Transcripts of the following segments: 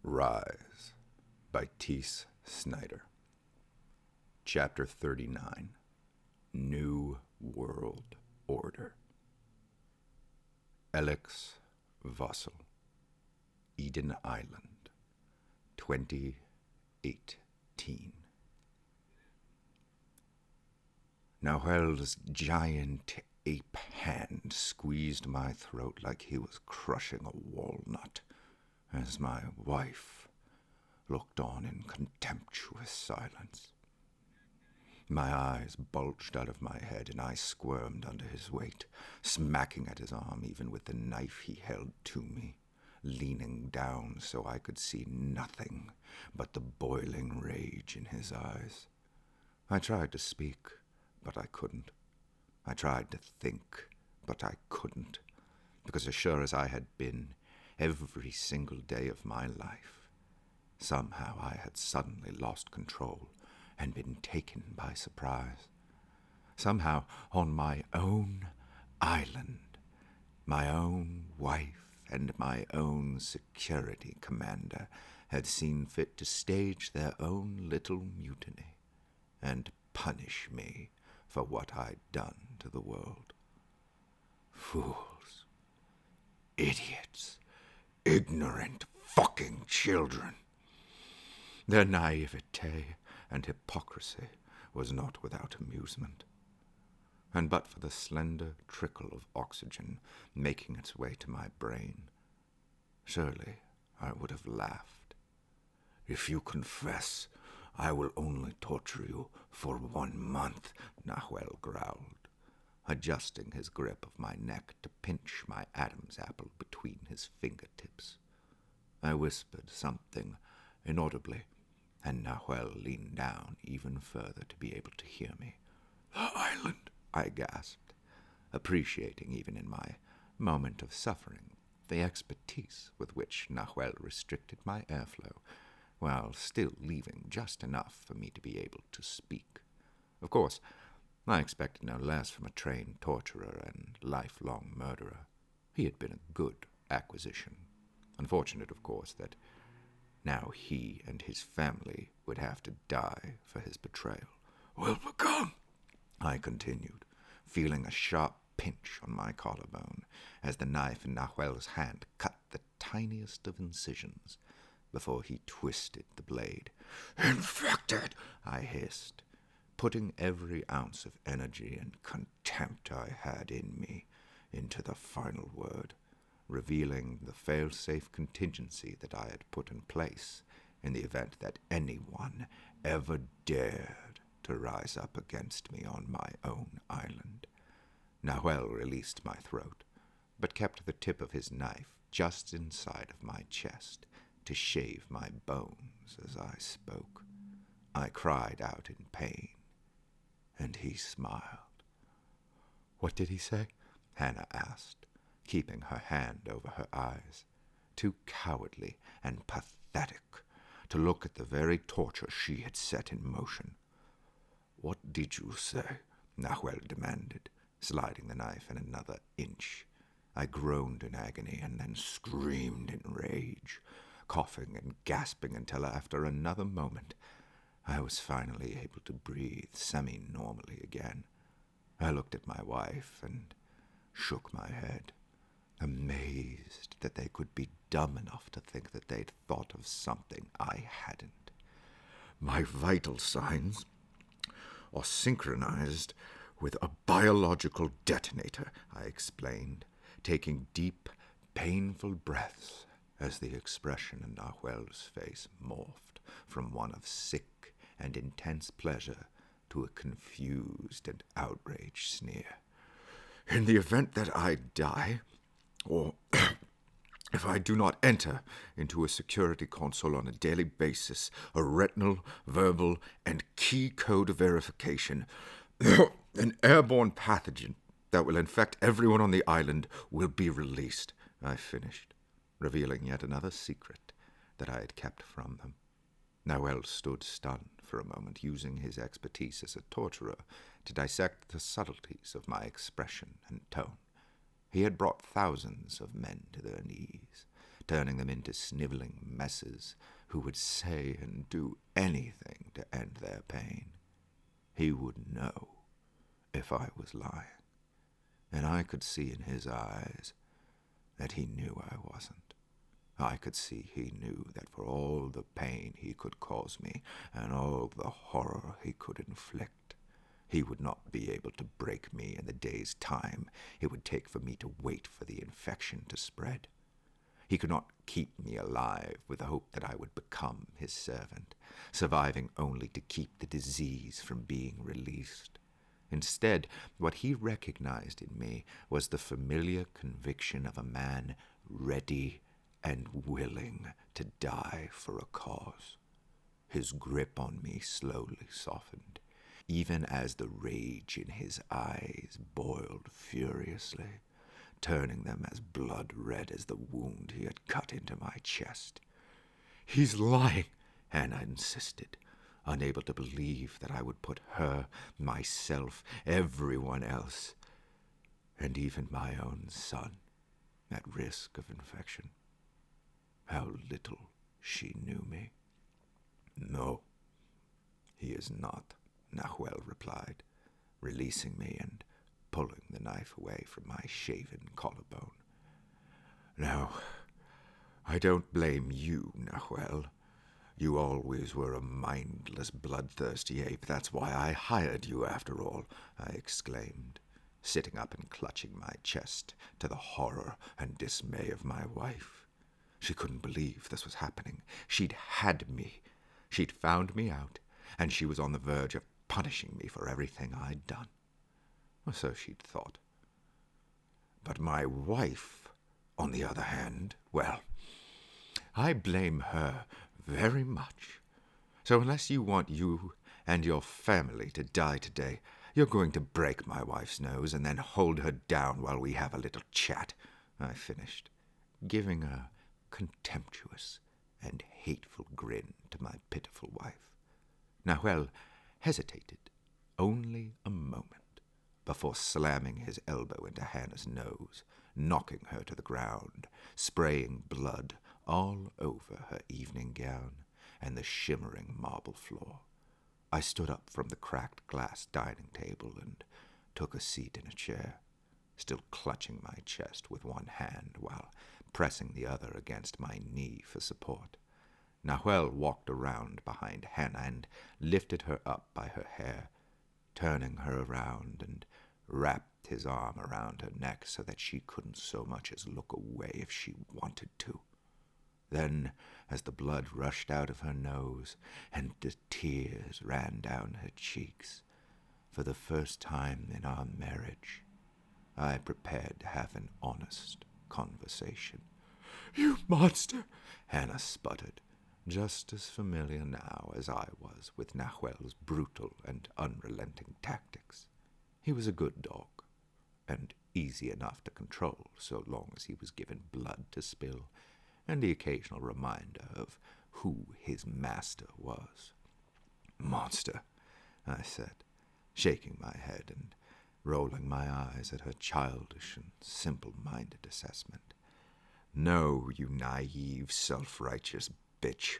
Rise by T.S. Snyder. Chapter 39. New World Order. Alex Vossel, Eden Island, 2018. Nahuel's giant ape hand squeezed my throat like he was crushing a walnut, as my wife looked on in contemptuous silence. My eyes bulged out of my head, and I squirmed under his weight, smacking at his arm even with the knife he held to me, leaning down so I could see nothing but the boiling rage in his eyes. I tried to speak, but I couldn't. I tried to think, but I couldn't, because as sure as I had been every single day of my life, somehow I had suddenly lost control and been taken by surprise. Somehow, on my own island, my own wife and my own security commander had seen fit to stage their own little mutiny and punish me for what I'd done to the world. Fools. Idiots. Ignorant fucking children. Their naivete and hypocrisy was not without amusement, and but for the slender trickle of oxygen making its way to my brain, surely I would have laughed. "If you confess, I will only torture you for 1 month," Nahuel growled, adjusting his grip of my neck to pinch my Adam's apple between his fingertips. I whispered something inaudibly, and Nahuel leaned down even further to be able to hear me. "The island," I gasped, appreciating even in my moment of suffering the expertise with which Nahuel restricted my airflow, while still leaving just enough for me to be able to speak. Of course, I expected no less from a trained torturer and lifelong murderer. He had been a good acquisition. Unfortunate, of course, that now he and his family would have to die for his betrayal. "Well begun," I continued, feeling a sharp pinch on my collarbone as the knife in Nahuel's hand cut the tiniest of incisions before he twisted the blade. "Infected," I hissed, putting every ounce of energy and contempt I had in me into the final word, revealing the fail-safe contingency that I had put in place in the event that anyone ever dared to rise up against me on my own island. Nahuel released my throat, but kept the tip of his knife just inside of my chest to shave my bones as I spoke. I cried out in pain, and he smiled. "What did he say?" Hannah asked, keeping her hand over her eyes, too cowardly and pathetic to look at the very torture she had set in motion. "What did you say?" Nahuel demanded, sliding the knife in another inch. I groaned in agony and then screamed in rage, coughing and gasping until after another moment I was finally able to breathe semi-normally again. I looked at my wife and shook my head, amazed that they could be dumb enough to think that they'd thought of something I hadn't. "My vital signs are synchronized with a biological detonator," I explained, taking deep, painful breaths as the expression in Nahuel's face morphed from one of sick and intense pleasure to a confused and outraged sneer. "In the event that I die, or if I do not enter into a security console on a daily basis, a retinal, verbal, and key code verification, an airborne pathogen that will infect everyone on the island will be released," I finished, revealing yet another secret that I had kept from them. Nahuel stood stunned for a moment, using his expertise as a torturer to dissect the subtleties of my expression and tone. He had brought thousands of men to their knees, turning them into sniveling messes who would say and do anything to end their pain. He would know if I was lying, and I could see in his eyes that he knew I wasn't. I could see he knew that for all the pain he could cause me and all the horror he could inflict, he would not be able to break me in the day's time it would take for me to wait for the infection to spread. He could not keep me alive with the hope that I would become his servant, surviving only to keep the disease from being released. Instead, what he recognized in me was the familiar conviction of a man ready and willing to die for a cause. His grip on me slowly softened, even as the rage in his eyes boiled furiously, turning them as blood-red as the wound he had cut into my chest. "He's lying," Hannah insisted, unable to believe that I would put her, myself, everyone else, and even my own son, at risk of infection. How little she knew me. "No, he is not," Nahuel replied, releasing me and pulling the knife away from my shaven collarbone. "Now, I don't blame you, Nahuel. You always were a mindless, bloodthirsty ape. That's why I hired you, after all," I exclaimed, sitting up and clutching my chest to the horror and dismay of my wife. She couldn't believe this was happening. She'd had me. She'd found me out, and she was on the verge of punishing me for everything I'd done. Or so she'd thought. But my wife, on the other hand, well, I blame her very much. So unless you want you and your family to die today, you're going to break my wife's nose and then hold her down while we have a little chat," I finished, giving a contemptuous and hateful grin to my pitiful wife. Nahuel hesitated only a moment before slamming his elbow into Hannah's nose, knocking her to the ground, spraying blood all over her evening gown and the shimmering marble floor. I stood up from the cracked glass dining table and took a seat in a chair, still clutching my chest with one hand while pressing the other against my knee for support. Nahuel walked around behind Hannah and lifted her up by her hair, turning her around, and wrapped his arm around her neck so that she couldn't so much as look away if she wanted to. Then, as the blood rushed out of her nose and the tears ran down her cheeks, for the first time in our marriage, I prepared to have an honest conversation. "You monster!" Hannah sputtered, just as familiar now as I was with Nahuel's brutal and unrelenting tactics. He was a good dog, and easy enough to control so long as he was given blood to spill and the occasional reminder of who his master was. "Monster," I said, shaking my head and rolling my eyes at her childish and simple-minded assessment. "No, you naive, self-righteous bitch.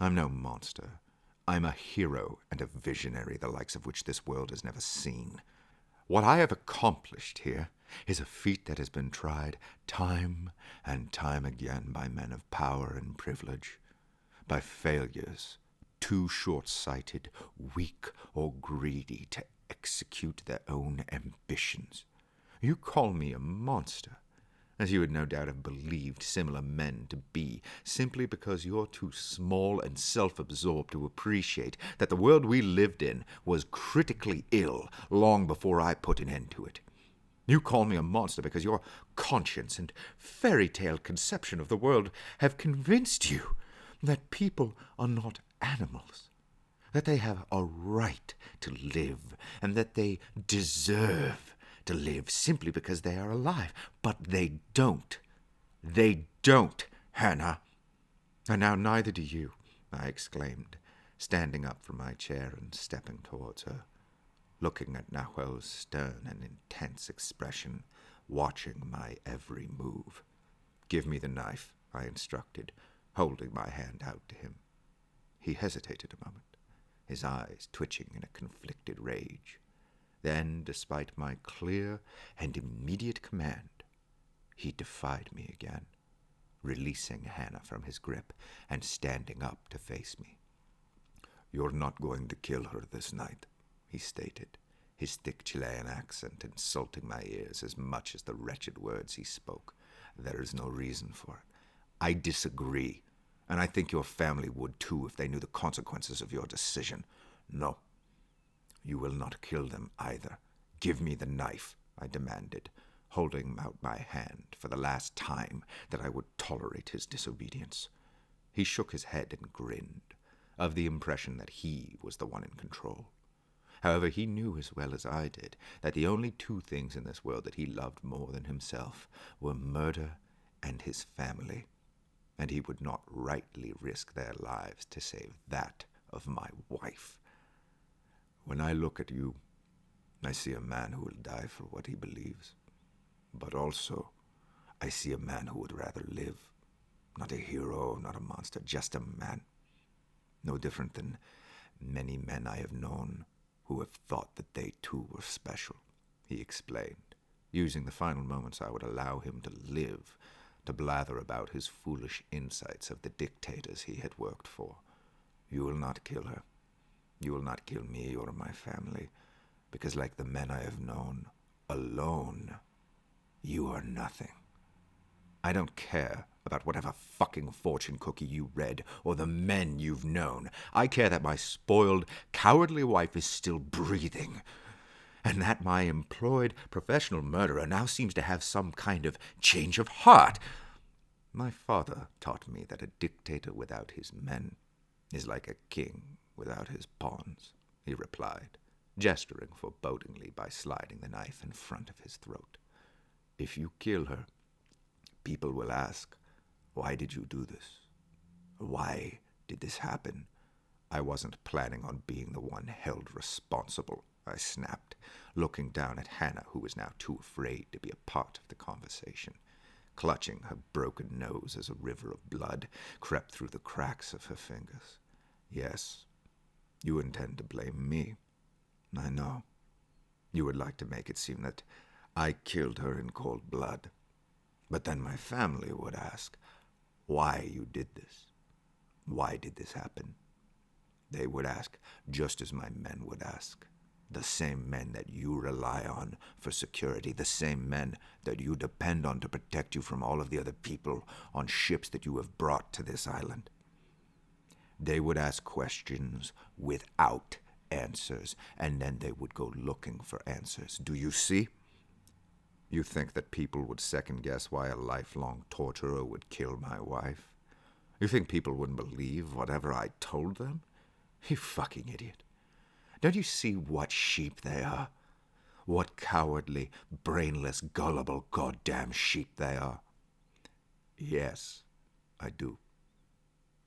I'm no monster. I'm a hero and a visionary, the likes of which this world has never seen. What I have accomplished here is a feat that has been tried time and time again by men of power and privilege, by failures too short-sighted, weak, or greedy to execute their own ambitions. You call me a monster, as you would no doubt have believed similar men to be, simply because you're too small and self-absorbed to appreciate that the world we lived in was critically ill long before I put an end to it. You call me a monster because your conscience and fairy-tale conception of the world have convinced you that people are not animals, that they have a right to live, and that they deserve to live simply because they are alive. But they don't. They don't, Hannah. And now neither do you," I exclaimed, standing up from my chair and stepping towards her, looking at Nahuel's stern and intense expression, watching my every move. "Give me the knife," I instructed, holding my hand out to him. He hesitated a moment, his eyes twitching in a conflicted rage. Then, despite my clear and immediate command, he defied me again, releasing Hannah from his grip and standing up to face me. "You're not going to kill her this night," he stated, his thick Chilean accent insulting my ears as much as the wretched words he spoke. "There is no reason for it." "I disagree, and I think your family would too if they knew the consequences of your decision. No, you will not kill them either. Give me the knife," I demanded, holding out my hand for the last time that I would tolerate his disobedience. He shook his head and grinned, of the impression that he was the one in control. However, he knew as well as I did that the only two things in this world that he loved more than himself were murder and his family, and he would not rightly risk their lives to save that of my wife. "When I look at you, I see a man who will die for what he believes. But also, I see a man who would rather live. Not a hero, not a monster, just a man. No different than many men I have known who have thought that they too were special," he explained, using the final moments I would allow him to live to blather about his foolish insights of the dictators he had worked for. "You will not kill her. You will not kill me or my family, because like the men I have known, alone, you are nothing. I don't care about whatever fucking fortune cookie you read or the men you've known. I care that my spoiled, cowardly wife is still breathing, and that my employed professional murderer now seems to have some kind of change of heart. My father taught me that a dictator without his men is like a king without his pawns," he replied, gesturing forebodingly by sliding the knife in front of his throat. "If you kill her, people will ask, 'Why did you do this? Why did this happen?' I wasn't planning on being the one held responsible," I snapped, looking down at Hannah, who was now too afraid to be a part of the conversation, clutching her broken nose as a river of blood crept through the cracks of her fingers. "Yes, you intend to blame me. I know. You would like to make it seem that I killed her in cold blood. But then my family would ask why you did this. Why did this happen? They would ask just as my men would ask. The same men that you rely on for security, the same men that you depend on to protect you from all of the other people on ships that you have brought to this island. They would ask questions without answers, and then they would go looking for answers. Do you see? You think that people would second-guess why a lifelong torturer would kill my wife? You think people wouldn't believe whatever I told them? You fucking idiot. Don't you see what sheep they are? What cowardly, brainless, gullible, goddamn sheep they are? Yes, I do.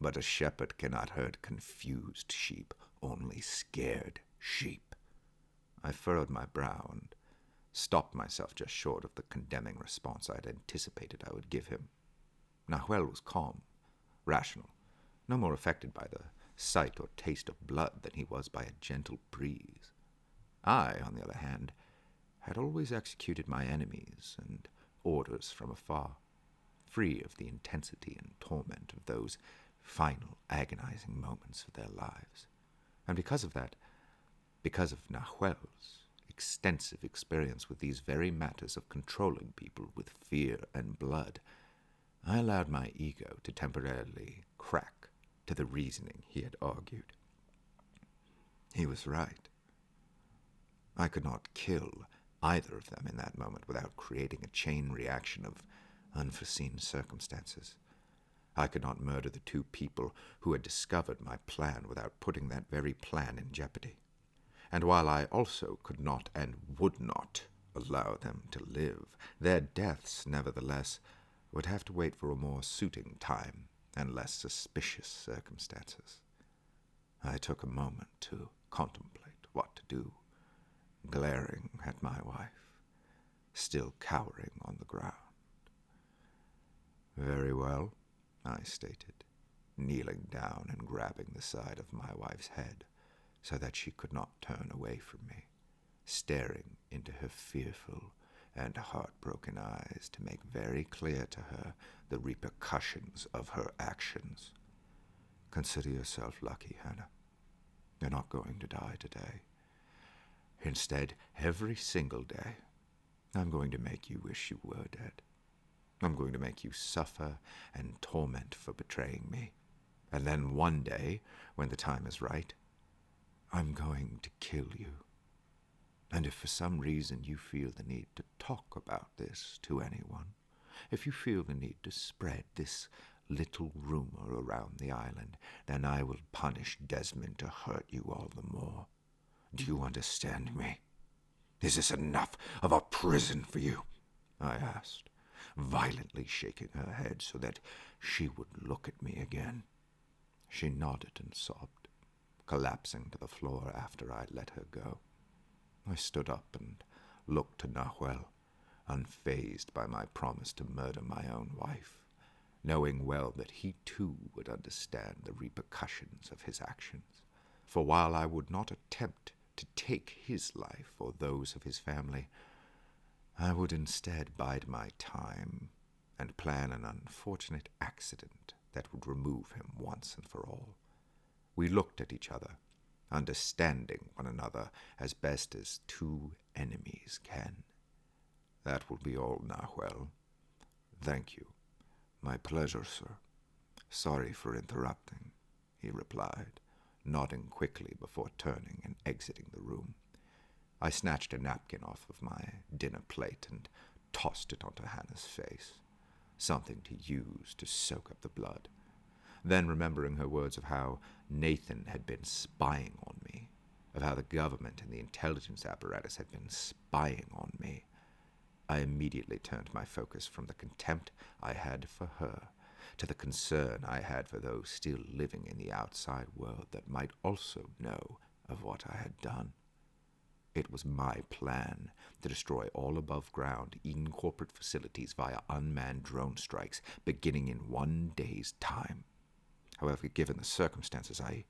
But a shepherd cannot herd confused sheep, only scared sheep. I furrowed my brow and stopped myself just short of the condemning response I had anticipated I would give him. Nahuel was calm, rational, no more affected by the sight or taste of blood than he was by a gentle breeze. I, on the other hand, had always executed my enemies and orders from afar, free of the intensity and torment of those final agonizing moments of their lives. And because of that, because of Nahuel's extensive experience with these very matters of controlling people with fear and blood, I allowed my ego to temporarily crack to the reasoning he had argued. He was right. I could not kill either of them in that moment without creating a chain reaction of unforeseen circumstances. I could not murder the two people who had discovered my plan without putting that very plan in jeopardy. And while I also could not and would not allow them to live, their deaths, nevertheless, would have to wait for a more suiting time and less suspicious circumstances. I took a moment to contemplate what to do, glaring at my wife, still cowering on the ground. "Very well," I stated, kneeling down and grabbing the side of my wife's head so that she could not turn away from me, staring into her fearful and heartbroken eyes to make very clear to her the repercussions of her actions. Consider yourself lucky, Hannah. You're not going to die today. Instead, every single day, I'm going to make you wish you were dead. I'm going to make you suffer and torment for betraying me. And then one day, when the time is right, I'm going to kill you. And if for some reason you feel the need to talk about this to anyone, if you feel the need to spread this little rumor around the island, then I will punish Desmond to hurt you all the more. Do you understand me? Is this enough of a prison for you? I asked, violently shaking her head so that she would look at me again. She nodded and sobbed, collapsing to the floor after I let her go. I stood up and looked to Nahuel, unfazed by my promise to murder my own wife, knowing well that he too would understand the repercussions of his actions. For while I would not attempt to take his life or those of his family, I would instead bide my time and plan an unfortunate accident that would remove him once and for all. We looked at each other, understanding one another as best as two enemies can. That will be all, Nahuel. Thank you. My pleasure, sir. Sorry for interrupting, he replied, nodding quickly before turning and exiting the room. I snatched a napkin off of my dinner plate and tossed it onto Hannah's face, something to use to soak up the blood. Then, remembering her words of how Nathan had been spying on me, of how the government and the intelligence apparatus had been spying on me, I immediately turned my focus from the contempt I had for her to the concern I had for those still living in the outside world that might also know of what I had done. It was my plan to destroy all above-ground Eden corporate facilities via unmanned drone strikes beginning in 1 day's time. However, given the circumstances, I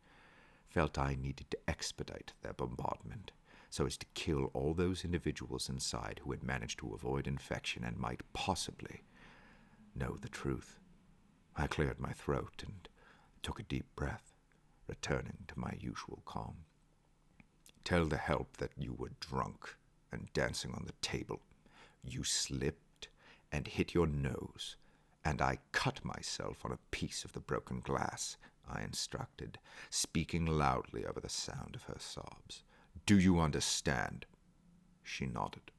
felt I needed to expedite their bombardment so as to kill all those individuals inside who had managed to avoid infection and might possibly know the truth. I cleared my throat and took a deep breath, returning to my usual calm. Tell the help that you were drunk and dancing on the table. You slipped and hit your nose, and I cut myself on a piece of the broken glass, I instructed, speaking loudly over the sound of her sobs. Do you understand? She nodded,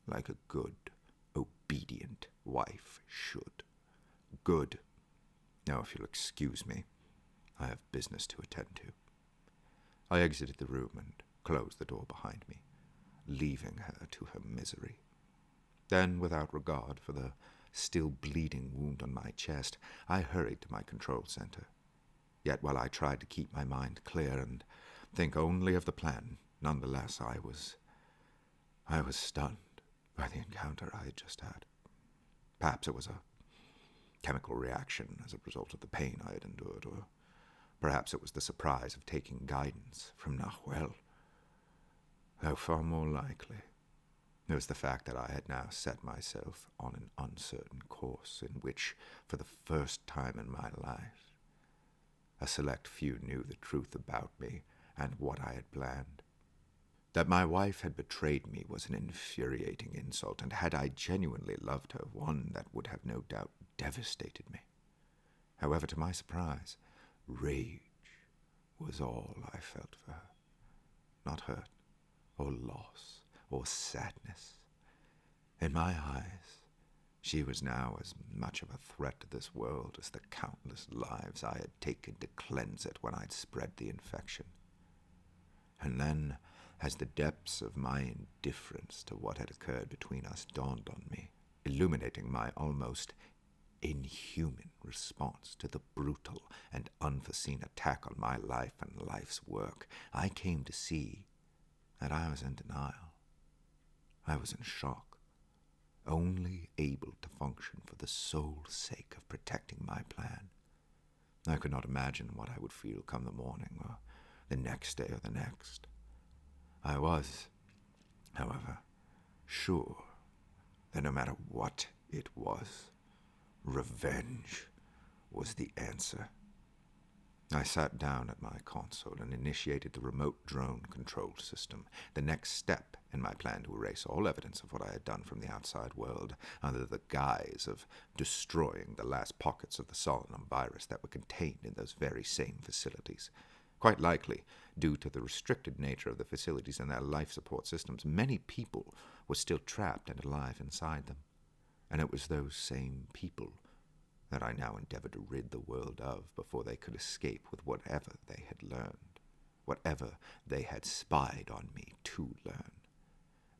like a good, obedient wife should. Good. Now, if you'll excuse me, I have business to attend to. I exited the room and closed the door behind me, leaving her to her misery. Then, without regard for the still bleeding wound on my chest, I hurried to my control center. Yet while I tried to keep my mind clear and think only of the plan, nonetheless I was stunned by the encounter I had just had. Perhaps it was a chemical reaction as a result of the pain I had endured, or perhaps it was the surprise of taking guidance from Nahuel. Though far more likely, it was the fact that I had now set myself on an uncertain course in which, for the first time in my life, a select few knew the truth about me and what I had planned. That my wife had betrayed me was an infuriating insult, and had I genuinely loved her, one that would have no doubt devastated me. However, to my surprise, rage was all I felt for her. Not hurt, or loss, or sadness. In my eyes, she was now as much of a threat to this world as the countless lives I had taken to cleanse it when I'd spread the infection. And then, as the depths of my indifference to what had occurred between us dawned on me, illuminating my almost inhuman response to the brutal and unforeseen attack on my life and life's work, I came to see that I was in denial. I was in shock. only able to function for the sole sake of protecting my plan. I could not imagine what I would feel come the morning, or the next day, or the next. I was, however, sure that no matter what it was, revenge was the answer. I sat down at my console and initiated the remote drone control system, the next step in my plan to erase all evidence of what I had done from the outside world, under the guise of destroying the last pockets of the Solanum virus that were contained in those very same facilities. Quite likely, due to the restricted nature of the facilities and their life support systems, many people were still trapped and alive inside them. And it was those same people that I now endeavored to rid the world of before they could escape with whatever they had learned, whatever they had spied on me to learn.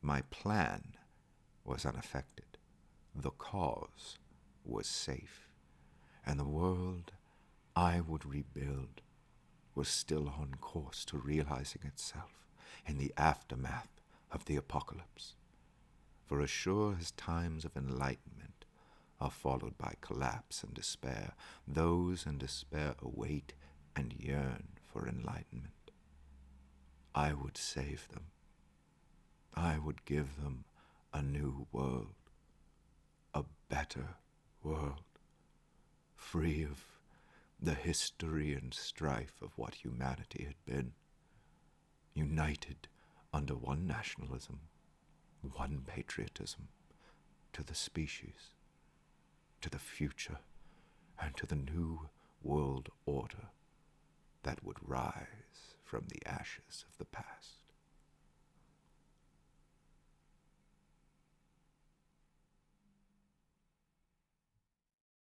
My plan was unaffected. The cause was safe. And the world I would rebuild was still on course to realizing itself in the aftermath of the apocalypse. For as sure as times of enlightenment are followed by collapse and despair, those in despair await and yearn for enlightenment. I would save them. I would give them a new world, a better world, free of the history and strife of what humanity had been, united under one nationalism, one patriotism, to the species, to the future, and to the new world order that would rise from the ashes of the past.